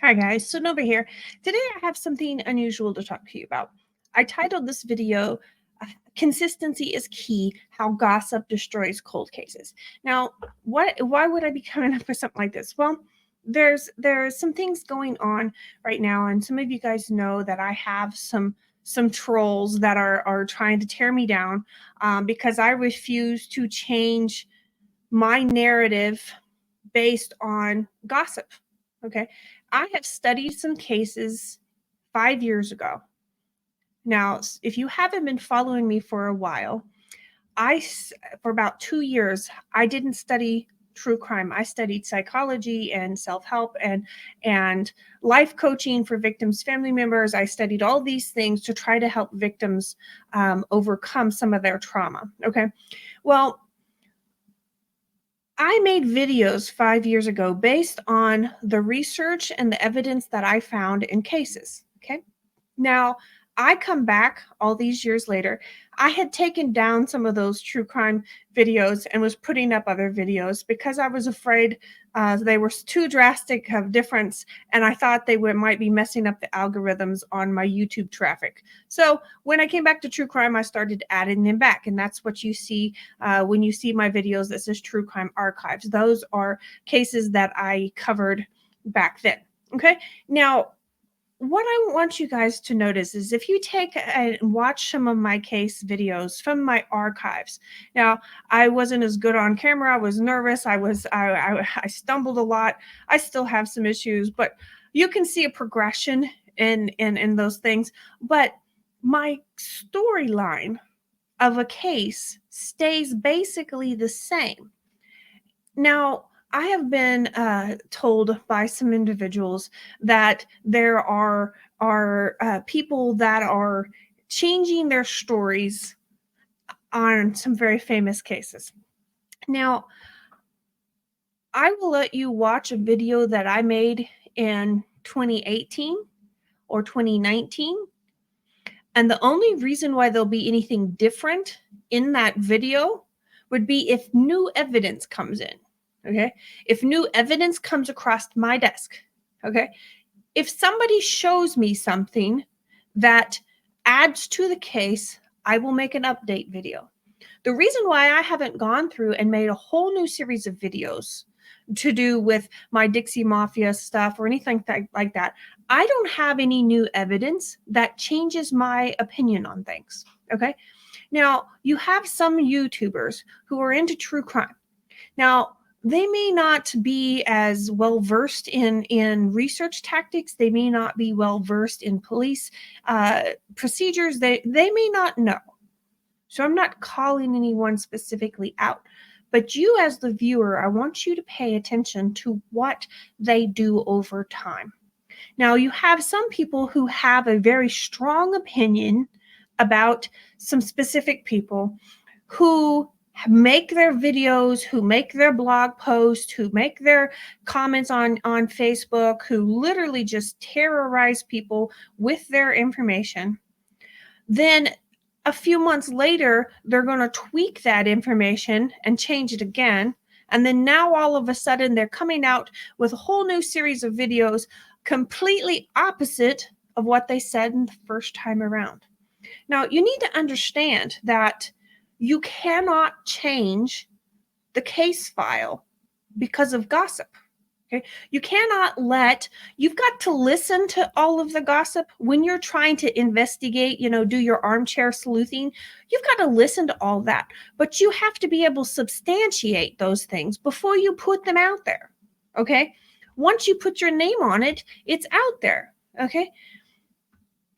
Hi guys, so Nova here. Today I have something unusual to talk to you about. I titled this video, Consistency is Key, How Gossip Destroys Cold Cases. Now, why would I be coming up with something like this? Well, there's some things going on right now, and some of you guys know that I have some trolls that are trying to tear me down because I refuse to change my narrative based on gossip. Okay. I have studied some cases 5 years ago. Now, if you haven't been following me for a while, for about 2 years, I didn't study true crime. I studied psychology and self-help and life coaching for victims' family members. I studied all these things to try to help victims overcome some of their trauma. Okay. Well, I made videos 5 years ago based on the research and the evidence that I found in cases. Okay. Now, I come back all these years later. I had taken down some of those true crime videos and was putting up other videos because I was afraid they were too drastic of difference, and I thought they might be messing up the algorithms on my YouTube traffic. So when I came back to true crime, I started adding them back, and that's what you see when you see my videos that says True Crime Archives. Those are cases that I covered back then. Okay, now what I want you guys to notice is if you take and watch some of my case videos from my archives. Now, I wasn't as good on camera. I was nervous. I stumbled a lot. I still have some issues, but you can see a progression in those things. But my storyline of a case stays basically the same. Now, I have been told by some individuals that there are people that are changing their stories on some very famous cases. Now, I will let you watch a video that I made in 2018 or 2019. And the only reason why there'll be anything different in that video would be if new evidence comes in. Okay. If new evidence comes across my desk. Okay. If somebody shows me something that adds to the case, I will make an update video. The reason why I haven't gone through and made a whole new series of videos to do with my Dixie Mafia stuff or anything like that, I don't have any new evidence that changes my opinion on things. Okay. Now, you have some YouTubers who are into true crime. Now, they may not be as well versed in research tactics. They may not be well versed in police procedures. They may not know. So I'm not calling anyone specifically out. But you as the viewer, I want you to pay attention to what they do over time. Now, you have some people who have a very strong opinion about some specific people who make their videos, who make their blog posts, who make their comments on Facebook, who literally just terrorize people with their information. Then a few months later, they're going to tweak that information and change it again. And then now all of a sudden they're coming out with a whole new series of videos completely opposite of what they said in the first time around. Now, you need to understand that you cannot change the case file because of gossip. Okay? You've got to listen to all of the gossip when you're trying to investigate, do your armchair sleuthing. You've got to listen to all that, but you have to be able to substantiate those things before you put them out there. Okay? Once you put your name on it, it's out there. Okay?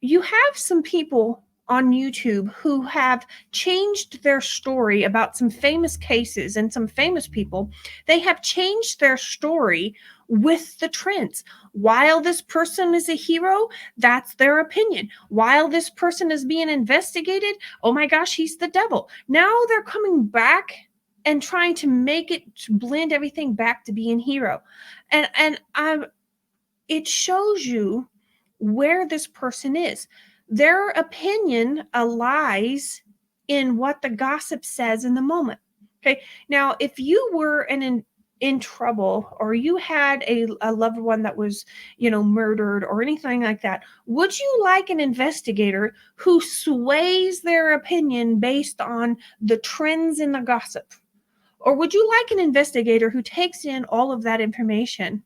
You have some people on YouTube who have changed their story about some famous cases and some famous people. They have changed their story with the trends. While this person is a hero, that's their opinion. While this person is being investigated, oh my gosh, he's the devil. Now they're coming back and trying to make it blend everything back to being hero. And it shows you where this person is. Their opinion lies in what the gossip says in the moment. Okay. Now, if you were in trouble, or you had a loved one that was, murdered or anything like that, would you like an investigator who sways their opinion based on the trends in the gossip? Or would you like an investigator who takes in all of that information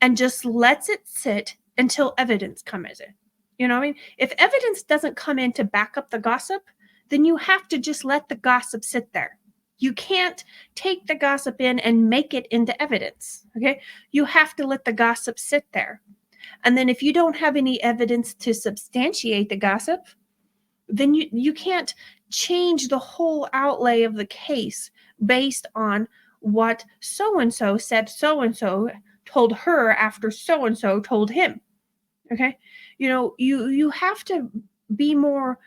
and just lets it sit until evidence comes in? You know what I mean? If evidence doesn't come in to back up the gossip, then you have to just let the gossip sit there. You can't take the gossip in and make it into evidence. Okay. You have to let the gossip sit there. And then if you don't have any evidence to substantiate the gossip, then you can't change the whole outlay of the case based on what so and so said so and so told her after so and so told him. Okay. You have to be more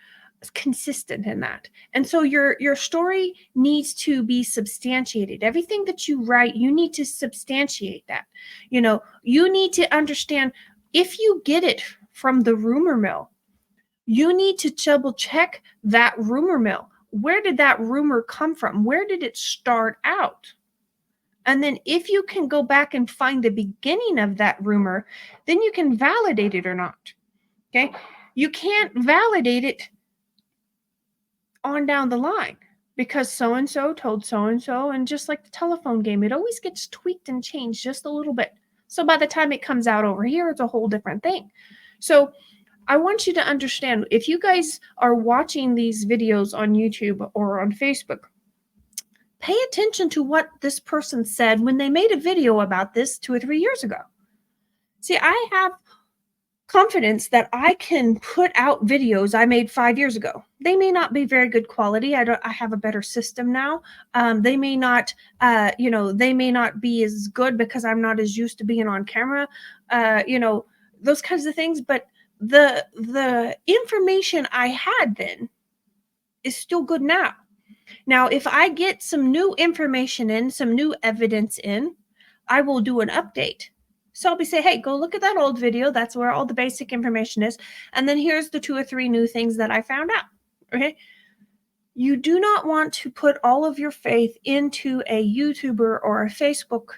consistent in that. And so your story needs to be substantiated. Everything that you write, you need to substantiate that. You need to understand, if you get it from the rumor mill, you need to double check that rumor mill. Where did that rumor come from? Where did it start out? And then if you can go back and find the beginning of that rumor, then you can validate it or not. Okay. You can't validate it on down the line because so and so told so and so. And just like the telephone game, it always gets tweaked and changed just a little bit. So by the time it comes out over here, it's a whole different thing. So I want you to understand, if you guys are watching these videos on YouTube or on Facebook, pay attention to what this person said when they made a video about this 2 or 3 years ago. See, I have confidence that I can put out videos I made 5 years ago. They may not be very good quality. I have a better system now. They may not, they may not be as good because I'm not as used to being on camera, those kinds of things. But the information I had then is still good now. Now, if I get some new information in, some new evidence in, I will do an update. So I'll be saying, hey, go look at that old video. That's where all the basic information is. And then here's the 2 or 3 new things that I found out. Okay. You do not want to put all of your faith into a YouTuber or a Facebook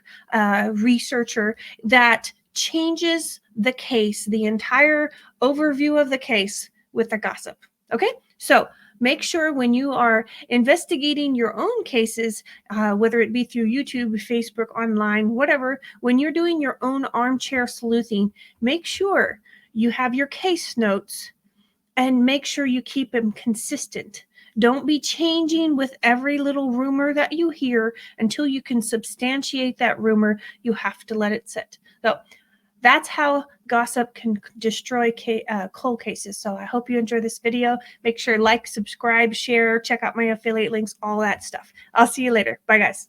researcher that changes the case, the entire overview of the case with the gossip. Okay. So make sure when you are investigating your own cases, whether it be through YouTube, Facebook, online, whatever, when you're doing your own armchair sleuthing, make sure you have your case notes and make sure you keep them consistent. Don't be changing with every little rumor that you hear until you can substantiate that rumor. You have to let it sit. So that's how gossip can destroy cold cases. So I hope you enjoy this video. Make sure like, subscribe, share, check out my affiliate links, all that stuff. I'll see you later. Bye, guys.